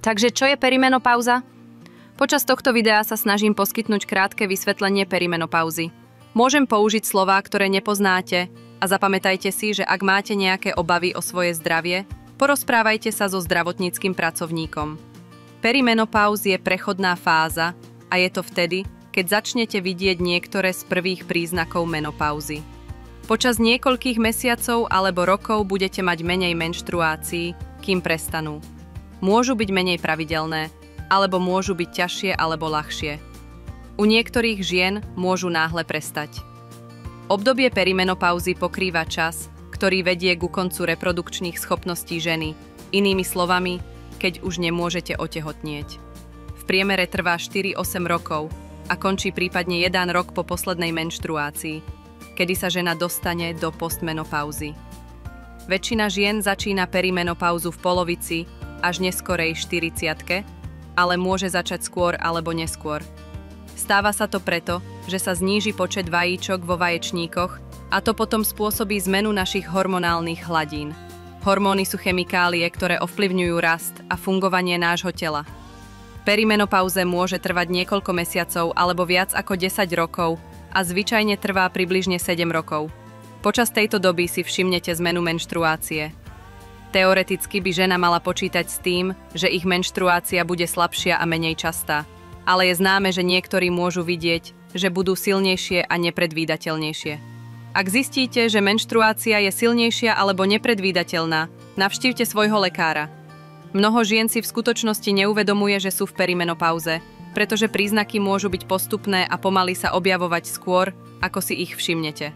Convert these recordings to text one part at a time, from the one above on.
Takže čo je perimenopauza? Počas tohto videa sa snažím poskytnúť krátke vysvetlenie perimenopauzy. Môžem použiť slová, ktoré nepoznáte a zapamätajte si, že ak máte nejaké obavy o svoje zdravie, porozprávajte sa so zdravotníckym pracovníkom. Perimenopauz je prechodná fáza a je to vtedy, keď začnete vidieť niektoré z prvých príznakov menopauzy. Počas niekoľkých mesiacov alebo rokov budete mať menej menštruácií, kým prestanú. Môžu byť menej pravidelné, alebo môžu byť ťažšie alebo ľahšie. U niektorých žien môžu náhle prestať. Obdobie perimenopauzy pokrýva čas, ktorý vedie ku koncu reprodukčných schopností ženy, inými slovami, keď už nemôžete otehotnieť. V priemere trvá 4-8 rokov a končí prípadne 1 rok po poslednej menštruácii, kedy sa žena dostane do postmenopauzy. Väčšina žien začína perimenopauzu v polovici až neskorej 40-tke, ale môže začať skôr alebo neskôr. Stáva sa to preto, že sa zníži počet vajíčok vo vaječníkoch a to potom spôsobí zmenu našich hormonálnych hladín. Hormóny sú chemikálie, ktoré ovplyvňujú rast a fungovanie nášho tela. Perimenopauze môže trvať niekoľko mesiacov alebo viac ako 10 rokov a zvyčajne trvá približne 7 rokov. Počas tejto doby si všimnete zmenu menštruácie. Teoreticky by žena mala počítať s tým, že ich menštruácia bude slabšia a menej častá, ale je známe, že niektorí môžu vidieť, že budú silnejšie a nepredvídateľnejšie. Ak zistíte, že menštruácia je silnejšia alebo nepredvídateľná, navštívte svojho lekára. Mnoho žien si v skutočnosti neuvedomuje, že sú v perimenopauze, pretože príznaky môžu byť postupné a pomaly sa objavovať skôr, ako si ich všimnete.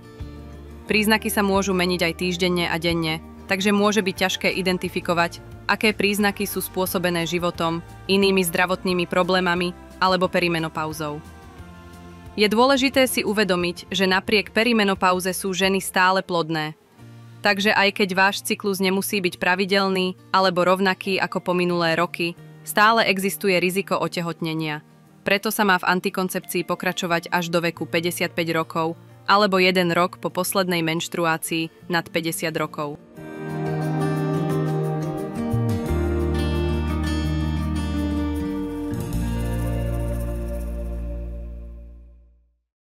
Príznaky sa môžu meniť aj týždenne a denne, takže môže byť ťažké identifikovať, aké príznaky sú spôsobené životom, inými zdravotnými problémami alebo perimenopauzou. Je dôležité si uvedomiť, že napriek perimenopauze sú ženy stále plodné. Takže aj keď váš cyklus nemusí byť pravidelný alebo rovnaký ako po minulé roky, stále existuje riziko otehotnenia. Preto sa má v antikoncepcii pokračovať až do veku 55 rokov alebo 1 rok po poslednej menštruácii nad 50 rokov.